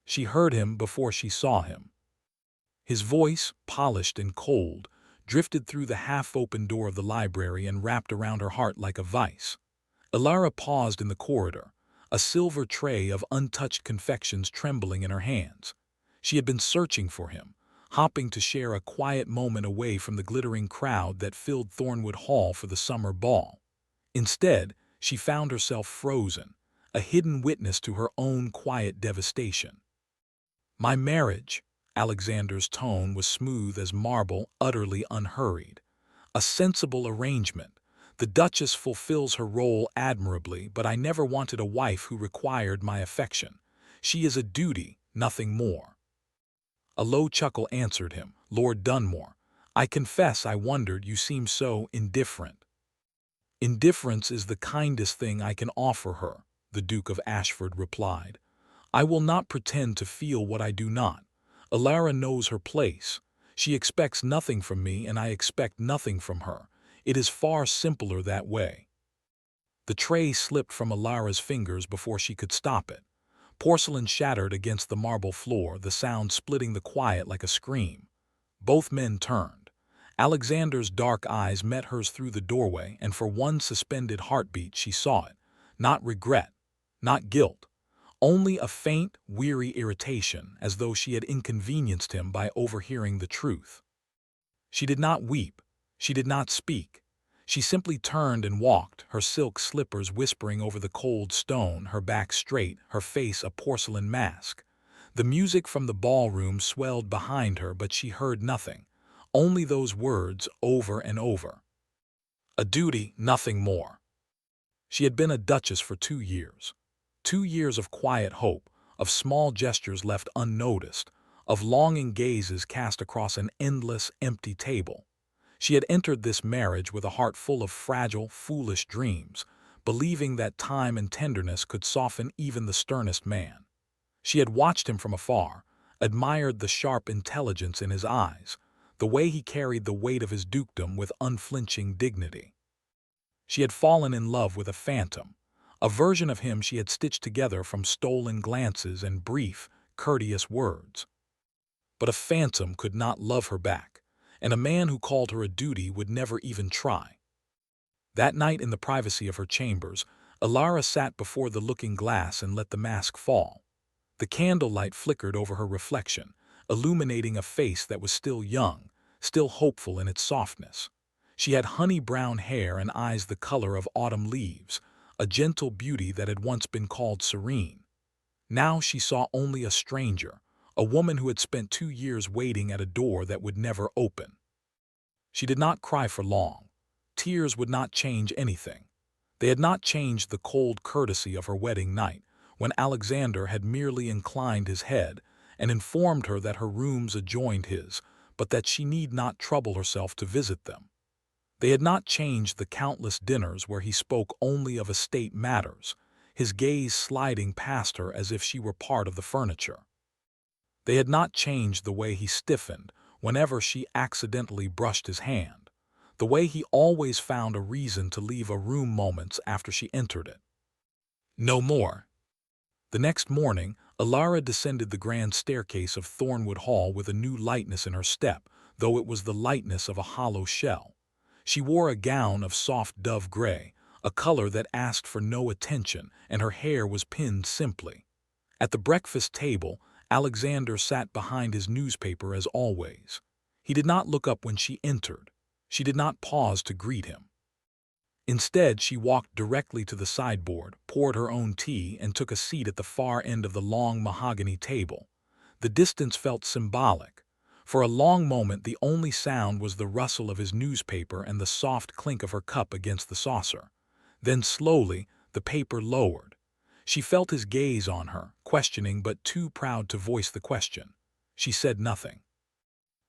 She heard him before she saw him. His voice, polished and cold, drifted through the half-open door of the library and wrapped around her heart like a vice. Ilara paused in the corridor, a silver tray of untouched confections trembling in her hands. She had been searching for him, hoping to share a quiet moment away from the glittering crowd that filled Thornwood Hall for the summer ball. Instead, she found herself frozen, a hidden witness to her own quiet devastation. "My marriage," Alexander's tone was smooth as marble, utterly unhurried. "A sensible arrangement. The Duchess fulfills her role admirably, but I never wanted a wife who required my affection. She is a duty, nothing more." A low chuckle answered him. "Lord Dunmore, I confess I wondered you seemed so indifferent." "Indifference is the kindest thing I can offer her," the Duke of Ashford replied. "I will not pretend to feel what I do not. Ilara knows her place. She expects nothing from me and I expect nothing from her. It is far simpler that way." The tray slipped from Ilara's fingers before she could stop it. Porcelain shattered against the marble floor, the sound splitting the quiet like a scream. Both men turned. Alexander's dark eyes met hers through the doorway, and for one suspended heartbeat she saw it. Not regret, not guilt. Only a faint, weary irritation, as though she had inconvenienced him by overhearing the truth. She did not weep. She did not speak. She simply turned and walked, her silk slippers whispering over the cold stone, her back straight, her face a porcelain mask. The music from the ballroom swelled behind her, but she heard nothing. Only those words over and over. A duty, nothing more. She had been a duchess for 2 years. 2 years of quiet hope, of small gestures left unnoticed, of longing gazes cast across an endless, empty table. She had entered this marriage with a heart full of fragile, foolish dreams, believing that time and tenderness could soften even the sternest man. She had watched him from afar, admired the sharp intelligence in his eyes, the way he carried the weight of his dukedom with unflinching dignity. She had fallen in love with a phantom, a version of him she had stitched together from stolen glances and brief, courteous words. But a phantom could not love her back, and a man who called her a duty would never even try. That night in the privacy of her chambers, Ilara sat before the looking-glass and let the mask fall. The candlelight flickered over her reflection, illuminating a face that was still young, still hopeful in its softness. She had honey-brown hair and eyes the color of autumn leaves, a gentle beauty that had once been called serene. Now she saw only a stranger, a woman who had spent 2 years waiting at a door that would never open. She did not cry for long. Tears would not change anything. They had not changed the cold courtesy of her wedding night, when Alexander had merely inclined his head and informed her that her rooms adjoined his, but that she need not trouble herself to visit them. They had not changed the countless dinners where he spoke only of estate matters, his gaze sliding past her as if she were part of the furniture. They had not changed the way he stiffened whenever she accidentally brushed his hand, the way he always found a reason to leave a room moments after she entered it. No more. The next morning, Ilara descended the grand staircase of Thornwood Hall with a new lightness in her step, though it was the lightness of a hollow shell. She wore a gown of soft dove gray, a color that asked for no attention, and her hair was pinned simply. At the breakfast table, Alexander sat behind his newspaper as always. He did not look up when she entered. She did not pause to greet him. Instead, she walked directly to the sideboard, poured her own tea, and took a seat at the far end of the long mahogany table. The distance felt symbolic. For a long moment, the only sound was the rustle of his newspaper and the soft clink of her cup against the saucer. Then slowly, the paper lowered. She felt his gaze on her, questioning but too proud to voice the question. She said nothing.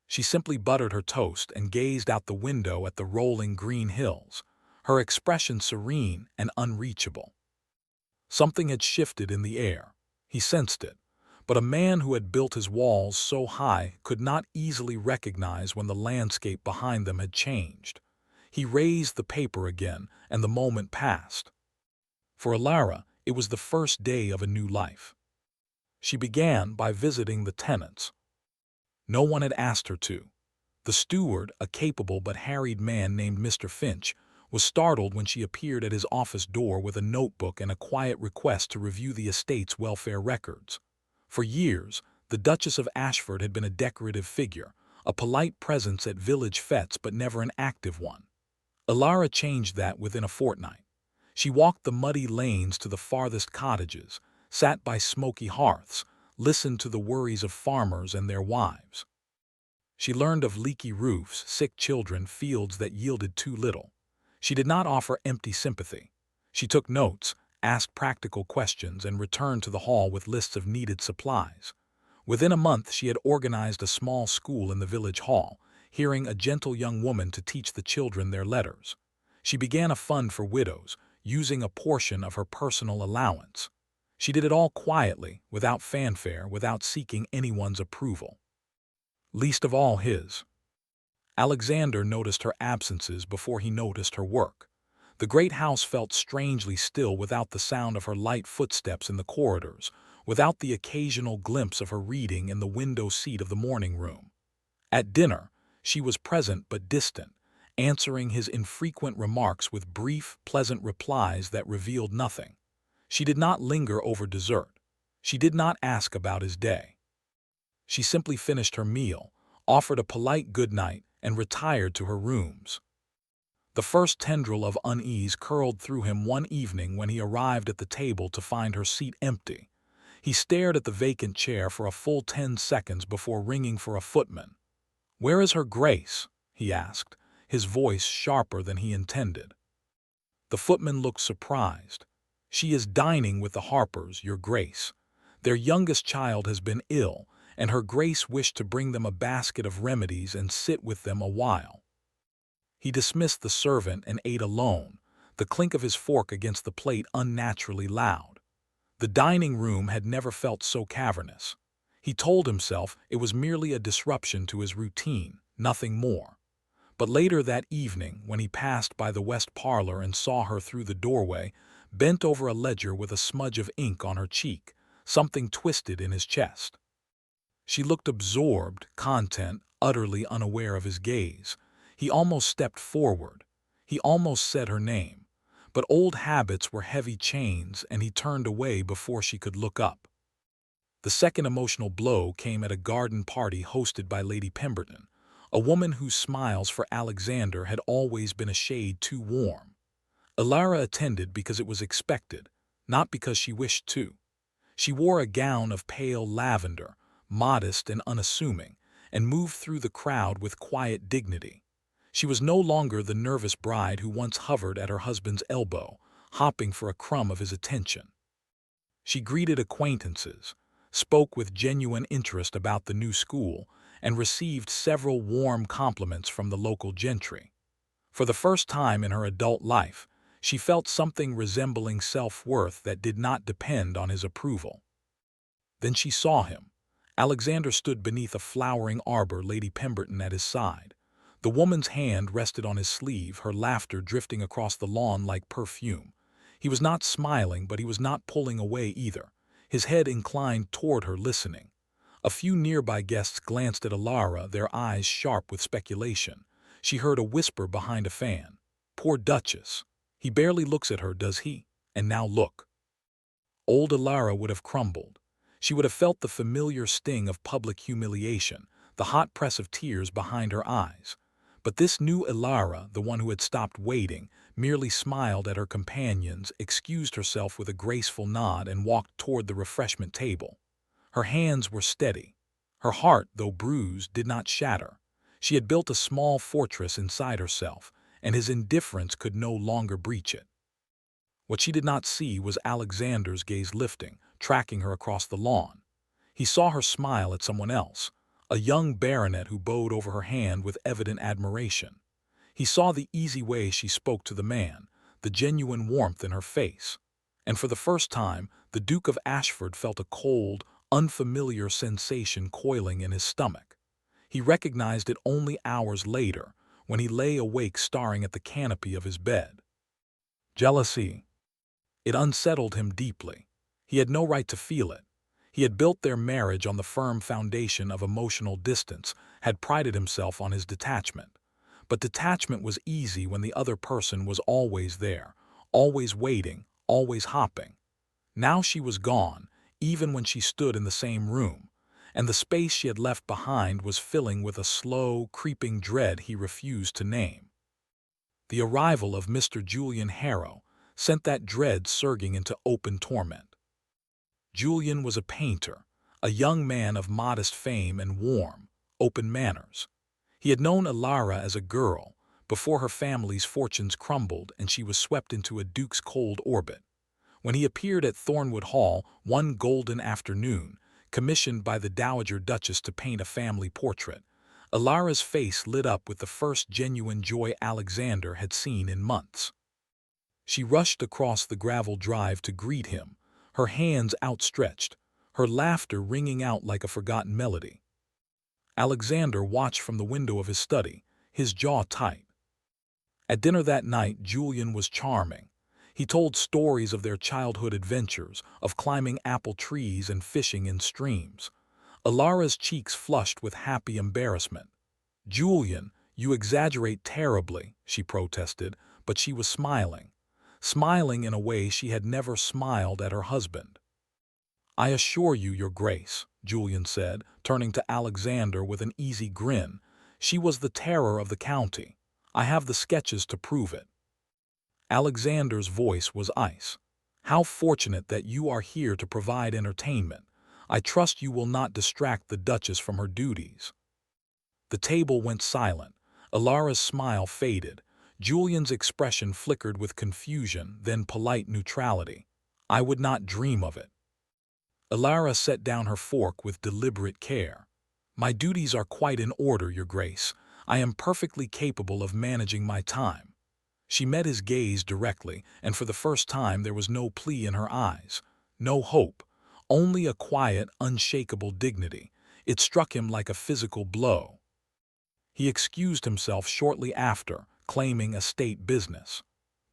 She simply buttered her toast and gazed out the window at the rolling green hills, her expression serene and unreachable. Something had shifted in the air. He sensed it. But a man who had built his walls so high could not easily recognize when the landscape behind them had changed. He raised the paper again, and the moment passed. For Ilara, it was the first day of a new life. She began by visiting the tenants. No one had asked her to. The steward, a capable but harried man named Mr. Finch, was startled when she appeared at his office door with a notebook and a quiet request to review the estate's welfare records. For years, the Duchess of Ashford had been a decorative figure, a polite presence at village fetes but never an active one. Alara changed that within a fortnight. She walked the muddy lanes to the farthest cottages, sat by smoky hearths, listened to the worries of farmers and their wives. She learned of leaky roofs, sick children, fields that yielded too little. She did not offer empty sympathy. She took notes, asked practical questions, and returned to the hall with lists of needed supplies. Within a month, she had organized a small school in the village hall, hiring a gentle young woman to teach the children their letters. She began a fund for widows, using a portion of her personal allowance. She did it all quietly, without fanfare, without seeking anyone's approval. Least of all his. Alexander noticed her absences before he noticed her work. The great house felt strangely still without the sound of her light footsteps in the corridors, without the occasional glimpse of her reading in the window seat of the morning room. At dinner, she was present but distant, answering his infrequent remarks with brief, pleasant replies that revealed nothing. She did not linger over dessert. She did not ask about his day. She simply finished her meal, offered a polite good night, and retired to her rooms. The first tendril of unease curled through him one evening when he arrived at the table to find her seat empty. He stared at the vacant chair for a full 10 seconds before ringing for a footman. "Where is her grace?" he asked, his voice sharper than he intended. The footman looked surprised. "She is dining with the Harpers, your grace. Their youngest child has been ill, and her grace wished to bring them a basket of remedies and sit with them a while." He dismissed the servant and ate alone, the clink of his fork against the plate unnaturally loud. The dining room had never felt so cavernous. He told himself it was merely a disruption to his routine, nothing more. But later that evening, when he passed by the west parlor and saw her through the doorway, bent over a ledger with a smudge of ink on her cheek, something twisted in his chest. She looked absorbed, content, utterly unaware of his gaze. He almost stepped forward. He almost said her name. But old habits were heavy chains, and he turned away before she could look up. The second emotional blow came at a garden party hosted by Lady Pemberton, a woman whose smiles for Alexander had always been a shade too warm. Alara attended because it was expected, not because she wished to. She wore a gown of pale lavender, modest and unassuming, and moved through the crowd with quiet dignity. She was no longer the nervous bride who once hovered at her husband's elbow, hopping for a crumb of his attention. She greeted acquaintances, spoke with genuine interest about the new school, and received several warm compliments from the local gentry. For the first time in her adult life, she felt something resembling self-worth that did not depend on his approval. Then she saw him. Alexander stood beneath a flowering arbor, Lady Pemberton at his side. The woman's hand rested on his sleeve, her laughter drifting across the lawn like perfume. He was not smiling, but he was not pulling away either, his head inclined toward her, listening. A few nearby guests glanced at Alara, their eyes sharp with speculation. She heard a whisper behind a fan. "Poor Duchess. He barely looks at her, does he? And now look." Old Alara would have crumbled. She would have felt the familiar sting of public humiliation, the hot press of tears behind her eyes. But this new Alara, the one who had stopped waiting, merely smiled at her companions, excused herself with a graceful nod, and walked toward the refreshment table. Her hands were steady. Her heart, though bruised, did not shatter. She had built a small fortress inside herself, and his indifference could no longer breach it. What she did not see was Alexander's gaze lifting, tracking her across the lawn. He saw her smile at someone else, a young baronet who bowed over her hand with evident admiration. He saw the easy way she spoke to the man, the genuine warmth in her face. And for the first time, the Duke of Ashford felt a cold, unfamiliar sensation coiling in his stomach. He recognized it only hours later, when he lay awake staring at the canopy of his bed. Jealousy. It unsettled him deeply. He had no right to feel it. He had built their marriage on the firm foundation of emotional distance, had prided himself on his detachment. But detachment was easy when the other person was always there, always waiting, always hopping. Now she was gone, even when she stood in the same room, and the space she had left behind was filling with a slow, creeping dread he refused to name. The arrival of Mr. Julian Harrow sent that dread surging into open torment. Julian was a painter, a young man of modest fame and warm, open manners. He had known Ilara as a girl, before her family's fortunes crumbled and she was swept into a duke's cold orbit. When he appeared at Thornwood Hall one golden afternoon, commissioned by the Dowager Duchess to paint a family portrait, Ilara's face lit up with the first genuine joy Alexander had seen in months. She rushed across the gravel drive to greet him, her hands outstretched, her laughter ringing out like a forgotten melody. Alexander watched from the window of his study, his jaw tight. At dinner that night, Julian was charming. He told stories of their childhood adventures, of climbing apple trees and fishing in streams. Ilara's cheeks flushed with happy embarrassment. "Julian, you exaggerate terribly," she protested, but she was smiling. Smiling in a way she had never smiled at her husband. "I assure you, Your Grace," Julian said, turning to Alexander with an easy grin. "She was the terror of the county. I have the sketches to prove it." Alexander's voice was ice. "How fortunate that you are here to provide entertainment. I trust you will not distract the Duchess from her duties." The table went silent. Ilara's smile faded. Julian's expression flickered with confusion, then polite neutrality. "I would not dream of it." Ilara set down her fork with deliberate care. "My duties are quite in order, Your Grace. I am perfectly capable of managing my time." She met his gaze directly, and for the first time there was no plea in her eyes, no hope, only a quiet, unshakable dignity. It struck him like a physical blow. He excused himself shortly after, claiming estate business.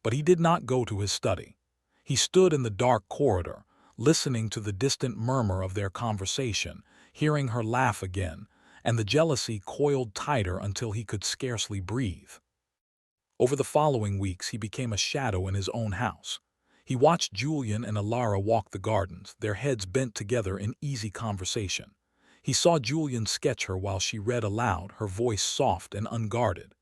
But he did not go to his study. He stood in the dark corridor, listening to the distant murmur of their conversation, hearing her laugh again, and the jealousy coiled tighter until he could scarcely breathe. Over the following weeks he became a shadow in his own house. He watched Julian and Ilara walk the gardens, their heads bent together in easy conversation. He saw Julian sketch her while she read aloud, her voice soft and unguarded.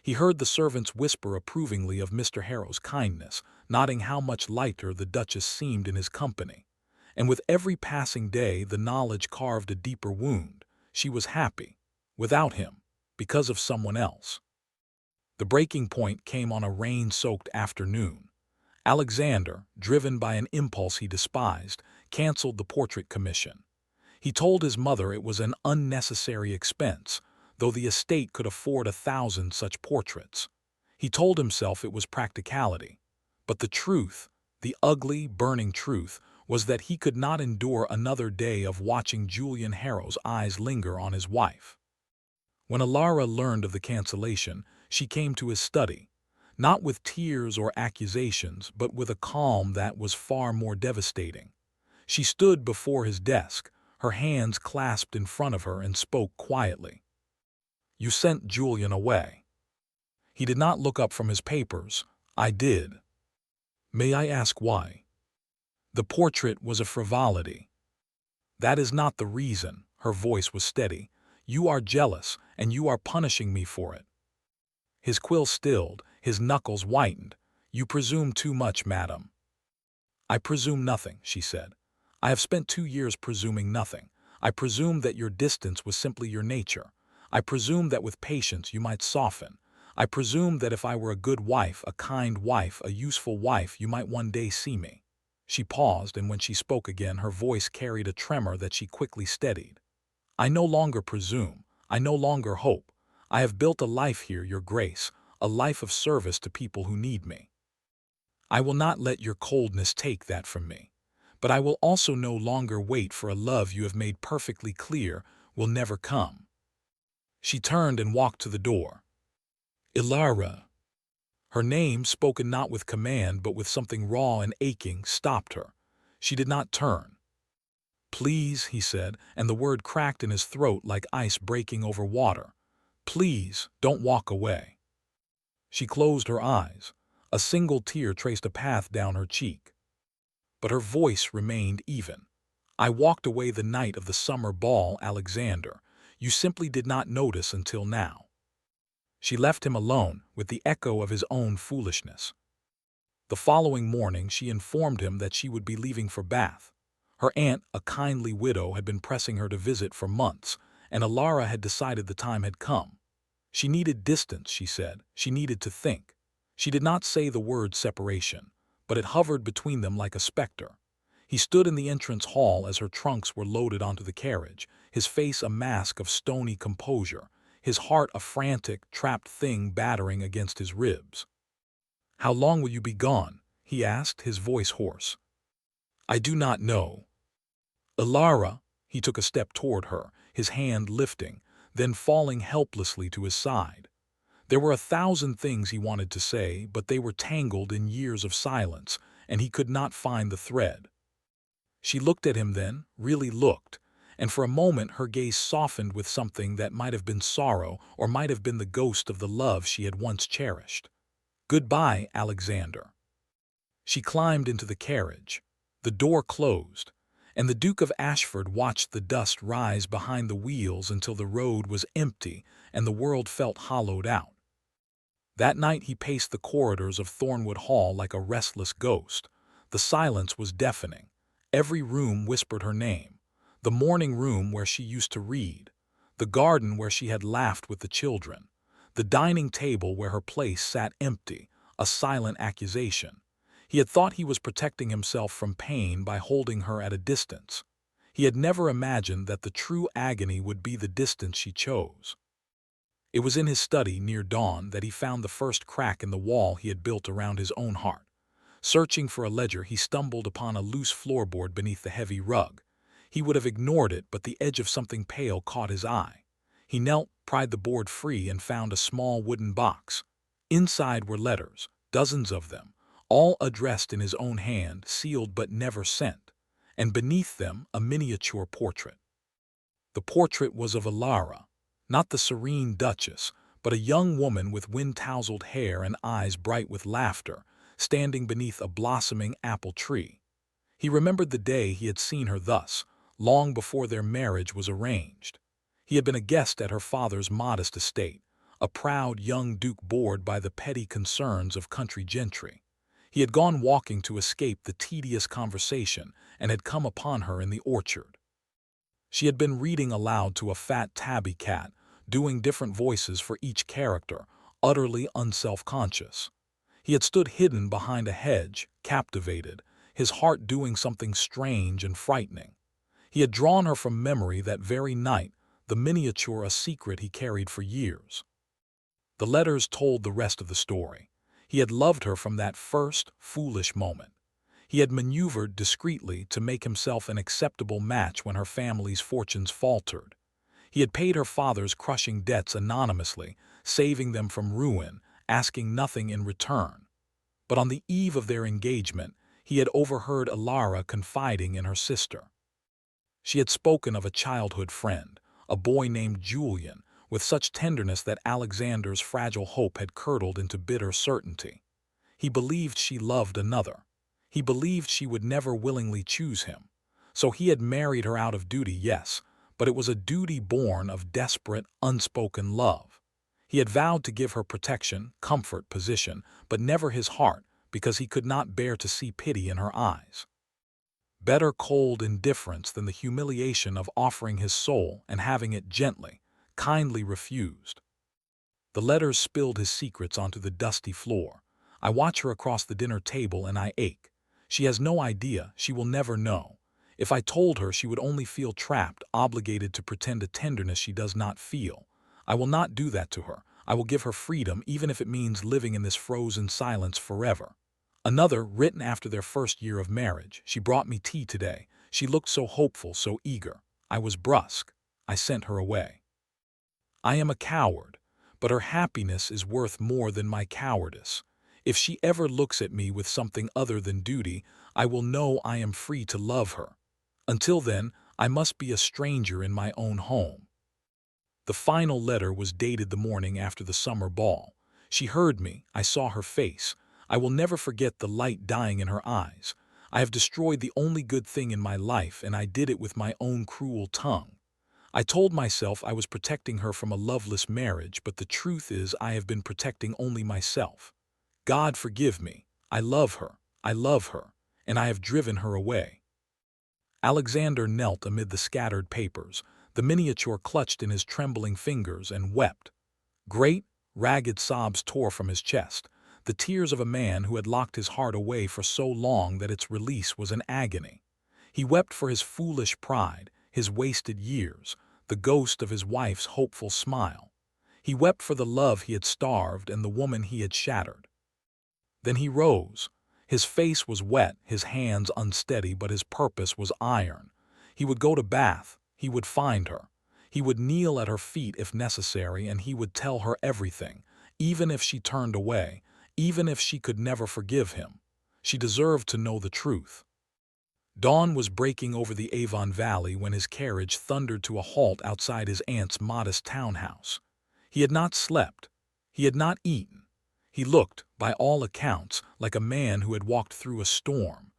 He heard the servants whisper approvingly of Mr. Harrow's kindness, nodding how much lighter the Duchess seemed in his company. And with every passing day the knowledge carved a deeper wound. She was happy, without him, because of someone else. The breaking point came on a rain-soaked afternoon. Alexander, driven by an impulse he despised, canceled the portrait commission. He told his mother it was an unnecessary expense, though the estate could afford 1,000 such portraits. He told himself it was practicality. But the truth, the ugly, burning truth, was that he could not endure another day of watching Julian Harrow's eyes linger on his wife. When Ilara learned of the cancellation, she came to his study, not with tears or accusations, but with a calm that was far more devastating. She stood before his desk, her hands clasped in front of her, and spoke quietly. "You sent Julian away." He did not look up from his papers. "I did." "May I ask why?" "The portrait was a frivolity." "That is not the reason." Her voice was steady. "You are jealous, and you are punishing me for it." His quill stilled, his knuckles whitened. "You presume too much, madam." "I presume nothing," she said. "I have spent 2 years presuming nothing. I presume that your distance was simply your nature. I presume that with patience you might soften. I presume that if I were a good wife, a kind wife, a useful wife, you might one day see me." She paused, and when she spoke again, her voice carried a tremor that she quickly steadied. "I no longer presume. I no longer hope. I have built a life here, Your Grace, a life of service to people who need me. I will not let your coldness take that from me. But I will also no longer wait for a love you have made perfectly clear will never come." She turned and walked to the door. "Ilara." Her name, spoken not with command but with something raw and aching, stopped her. She did not turn. "Please," he said, and the word cracked in his throat like ice breaking over water. "Please, don't walk away." She closed her eyes. A single tear traced a path down her cheek. But her voice remained even. "I walked away the night of the summer ball, Alexander. You simply did not notice until now." She left him alone with the echo of his own foolishness. The following morning she informed him that she would be leaving for Bath. Her aunt, a kindly widow, had been pressing her to visit for months, and Alara had decided the time had come. She needed distance, she said. She needed to think. She did not say the word separation, but it hovered between them like a specter. He stood in the entrance hall as her trunks were loaded onto the carriage, his face a mask of stony composure, his heart a frantic, trapped thing battering against his ribs. "How long will you be gone?" he asked, his voice hoarse. "I do not know." "Alara," he took a step toward her, his hand lifting, then falling helplessly to his side. There were 1,000 things he wanted to say, but they were tangled in years of silence, and he could not find the thread. She looked at him then, really looked, and for a moment her gaze softened with something that might have been sorrow or might have been the ghost of the love she had once cherished. "Goodbye, Alexander." She climbed into the carriage. The door closed, and the Duke of Ashford watched the dust rise behind the wheels until the road was empty and the world felt hollowed out. That night he paced the corridors of Thornwood Hall like a restless ghost. The silence was deafening. Every room whispered her name. The morning room where she used to read, the garden where she had laughed with the children, the dining table where her place sat empty, a silent accusation. He had thought he was protecting himself from pain by holding her at a distance. He had never imagined that the true agony would be the distance she chose. It was in his study near dawn that he found the first crack in the wall he had built around his own heart. Searching for a ledger, he stumbled upon a loose floorboard beneath the heavy rug. He would have ignored it, but the edge of something pale caught his eye. He knelt, pried the board free, and found a small wooden box. Inside were letters, dozens of them, all addressed in his own hand, sealed but never sent, and beneath them a miniature portrait. The portrait was of Alara, not the serene duchess, but a young woman with wind-tousled hair and eyes bright with laughter, standing beneath a blossoming apple tree. He remembered the day he had seen her thus, long before their marriage was arranged. He had been a guest at her father's modest estate, a proud young duke bored by the petty concerns of country gentry. He had gone walking to escape the tedious conversation and had come upon her in the orchard. She had been reading aloud to a fat tabby cat, doing different voices for each character, utterly unself-conscious. He had stood hidden behind a hedge, captivated, his heart doing something strange and frightening. He had drawn her from memory that very night, the miniature a secret he carried for years. The letters told the rest of the story. He had loved her from that first, foolish moment. He had maneuvered discreetly to make himself an acceptable match when her family's fortunes faltered. He had paid her father's crushing debts anonymously, saving them from ruin, asking nothing in return. But on the eve of their engagement, he had overheard Alara confiding in her sister. She had spoken of a childhood friend, a boy named Julian, with such tenderness that Alexander's fragile hope had curdled into bitter certainty. He believed she loved another. He believed she would never willingly choose him. So he had married her out of duty, yes, but it was a duty born of desperate, unspoken love. He had vowed to give her protection, comfort, position, but never his heart, because he could not bear to see pity in her eyes. Better cold indifference than the humiliation of offering his soul and having it gently, kindly refused. The letters spilled his secrets onto the dusty floor. I watch her across the dinner table and I ache. She has no idea, she will never know. If I told her, she would only feel trapped, obligated to pretend a tenderness she does not feel. I will not do that to her. I will give her freedom, even if it means living in this frozen silence forever. Another, written after their first year of marriage. She brought me tea today. She looked so hopeful, so eager. I was brusque. I sent her away. I am a coward, but her happiness is worth more than my cowardice. If she ever looks at me with something other than duty, I will know I am free to love her. Until then, I must be a stranger in my own home. The final letter was dated the morning after the summer ball. She heard me. I saw her face. I will never forget the light dying in her eyes. I have destroyed the only good thing in my life, and I did it with my own cruel tongue. I told myself I was protecting her from a loveless marriage, but the truth is I have been protecting only myself. God forgive me. I love her, and I have driven her away. Alexander knelt amid the scattered papers, the miniature clutched in his trembling fingers, and wept. Great, ragged sobs tore from his chest, the tears of a man who had locked his heart away for so long that its release was an agony. He wept for his foolish pride, his wasted years, the ghost of his wife's hopeful smile. He wept for the love he had starved and the woman he had shattered. Then he rose. His face was wet, his hands unsteady, but his purpose was iron. He would go to Bath. He would find her. He would kneel at her feet if necessary, and he would tell her everything, even if she turned away, even if she could never forgive him. She deserved to know the truth. Dawn was breaking over the Avon Valley when his carriage thundered to a halt outside his aunt's modest townhouse. He had not slept. He had not eaten. He looked, by all accounts, like a man who had walked through a storm.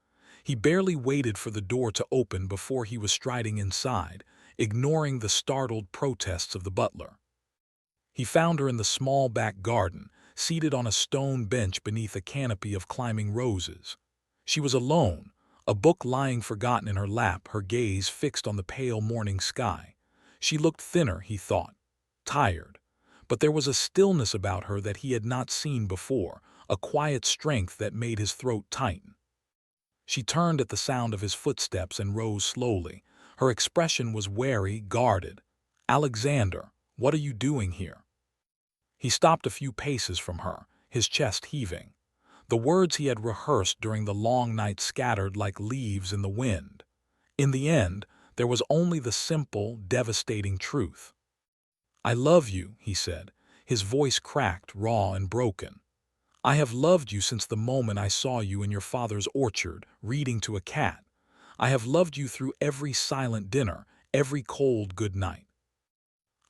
He barely waited for the door to open before he was striding inside, ignoring the startled protests of the butler. He found her in the small back garden, seated on a stone bench beneath a canopy of climbing roses. She was alone, a book lying forgotten in her lap, her gaze fixed on the pale morning sky. She looked thinner, he thought, tired. But there was a stillness about her that he had not seen before, a quiet strength that made his throat tighten. She turned at the sound of his footsteps and rose slowly. Her expression was wary, guarded. "Alexander, what are you doing here?" He stopped a few paces from her, his chest heaving. The words he had rehearsed during the long night scattered like leaves in the wind. In the end, there was only the simple, devastating truth. "I love you," he said, his voice cracked, raw and broken. "I have loved you since the moment I saw you in your father's orchard, reading to a cat. I have loved you through every silent dinner, every cold good night.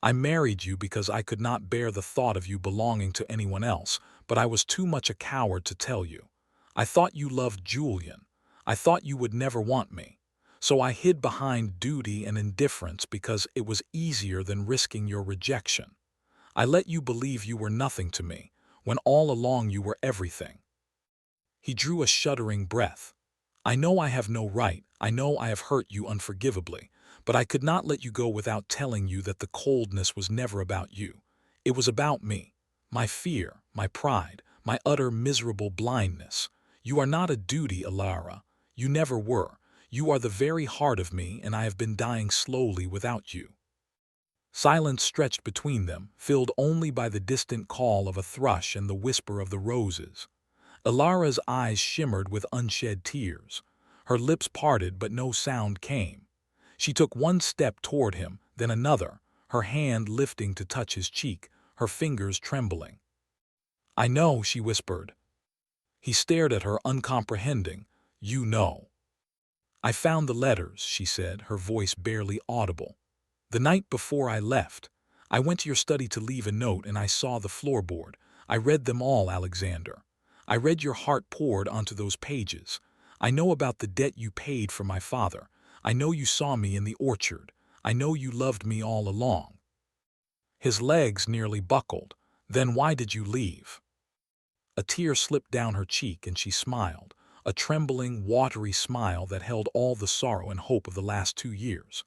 I married you because I could not bear the thought of you belonging to anyone else, but I was too much a coward to tell you. I thought you loved Julian. I thought you would never want me. So I hid behind duty and indifference because it was easier than risking your rejection. I let you believe you were nothing to me, when all along you were everything." He drew a shuddering breath. "I know I have no right. I know I have hurt you unforgivably. But I could not let you go without telling you that the coldness was never about you. It was about me. My fear, my pride, my utter miserable blindness. You are not a duty, Alara. You never were. You are the very heart of me, and I have been dying slowly without you." Silence stretched between them, filled only by the distant call of a thrush and the whisper of the roses. Alara's eyes shimmered with unshed tears. Her lips parted, but no sound came. She took one step toward him, then another, her hand lifting to touch his cheek, her fingers trembling. "I know," she whispered. He stared at her, uncomprehending. "You know." "I found the letters," she said, her voice barely audible. "The night before I left. I went to your study to leave a note, and I saw the floorboard. I read them all, Alexander. I read your heart poured onto those pages. I know about the debt you paid for my father. I know you saw me in the orchard. I know you loved me all along." His legs nearly buckled. "Then why did you leave?" A tear slipped down her cheek and she smiled, a trembling, watery smile that held all the sorrow and hope of the last 2 years.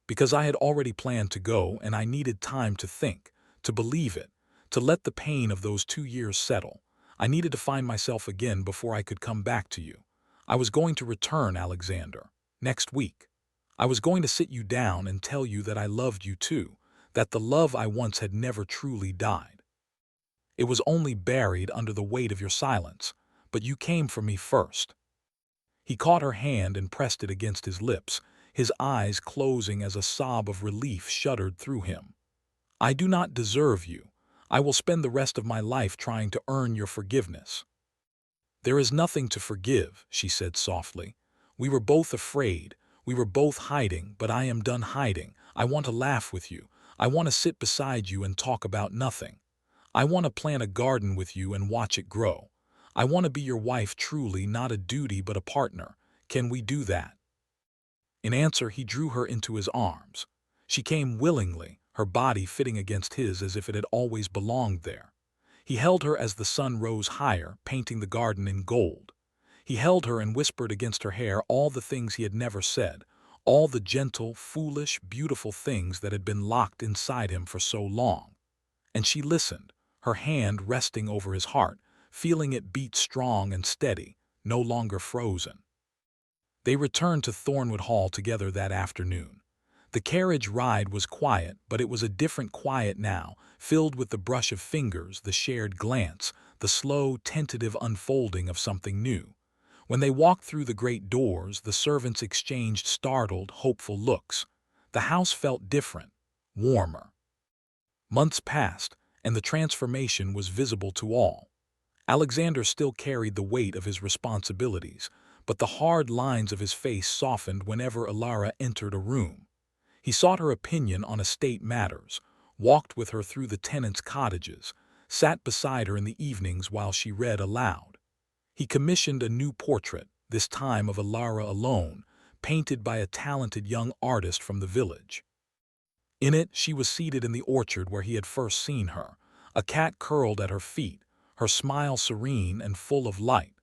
"Because I had already planned to go, and I needed time to think, to believe it, to let the pain of those 2 years settle. I needed to find myself again before I could come back to you. I was going to return, Alexander, next week. I was going to sit you down and tell you that I loved you too, that the love I once had never truly died. It was only buried under the weight of your silence, but you came for me first." He caught her hand and pressed it against his lips, his eyes closing as a sob of relief shuddered through him. "I do not deserve you. I will spend the rest of my life trying to earn your forgiveness." "There is nothing to forgive," she said softly. "We were both afraid. We were both hiding, but I am done hiding. I want to laugh with you. I want to sit beside you and talk about nothing. I want to plant a garden with you and watch it grow. I want to be your wife truly, not a duty but a partner. Can we do that?" In answer, he drew her into his arms. She came willingly, her body fitting against his as if it had always belonged there. He held her as the sun rose higher, painting the garden in gold. He held her and whispered against her hair all the things he had never said, all the gentle, foolish, beautiful things that had been locked inside him for so long. And she listened, her hand resting over his heart, feeling it beat strong and steady, no longer frozen. They returned to Thornwood Hall together that afternoon. The carriage ride was quiet, but it was a different quiet now, filled with the brush of fingers, the shared glance, the slow, tentative unfolding of something new. When they walked through the great doors, the servants exchanged startled, hopeful looks. The house felt different, warmer. Months passed, and the transformation was visible to all. Alexander still carried the weight of his responsibilities, but the hard lines of his face softened whenever Alara entered a room. He sought her opinion on estate matters, walked with her through the tenants' cottages, sat beside her in the evenings while she read aloud. He commissioned a new portrait, this time of Alara alone, painted by a talented young artist from the village. In it, she was seated in the orchard where he had first seen her, a cat curled at her feet, her smile serene and full of light.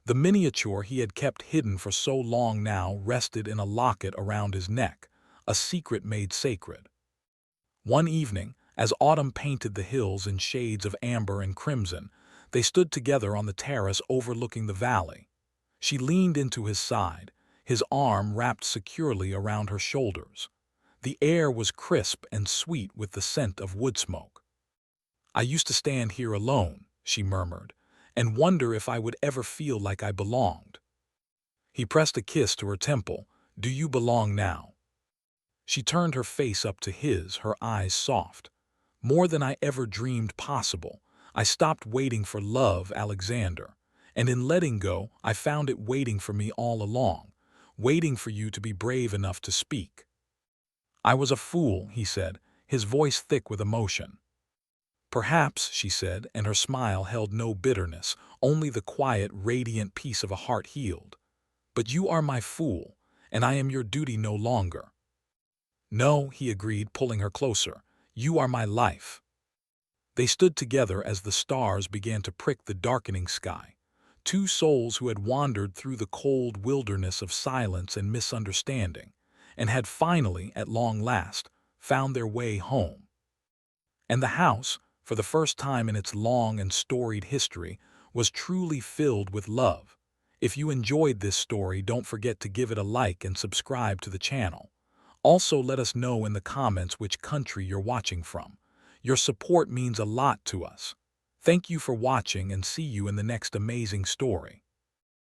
The miniature he had kept hidden for so long now rested in a locket around his neck, a secret made sacred. One evening, as autumn painted the hills in shades of amber and crimson, they stood together on the terrace overlooking the valley. She leaned into his side, his arm wrapped securely around her shoulders. The air was crisp and sweet with the scent of wood smoke. "I used to stand here alone," she murmured, "and wonder if I would ever feel like I belonged." He pressed a kiss to her temple. "Do you belong now?" She turned her face up to his, her eyes soft. "More than I ever dreamed possible. I stopped waiting for love, Alexander. And in letting go, I found it waiting for me all along, waiting for you to be brave enough to speak." "I was a fool," he said, his voice thick with emotion. "Perhaps," she said, and her smile held no bitterness, only the quiet, radiant peace of a heart healed. "But you are my fool, and I am your duty no longer." "No," he agreed, pulling her closer. "You are my life." They stood together as the stars began to prick the darkening sky, two souls who had wandered through the cold wilderness of silence and misunderstanding, and had finally, at long last, found their way home. And the house, for the first time in its long and storied history, was truly filled with love. If you enjoyed this story, don't forget to give it a like and subscribe to the channel. Also, let us know in the comments which country you're watching from. Your support means a lot to us. Thank you for watching and see you in the next amazing story.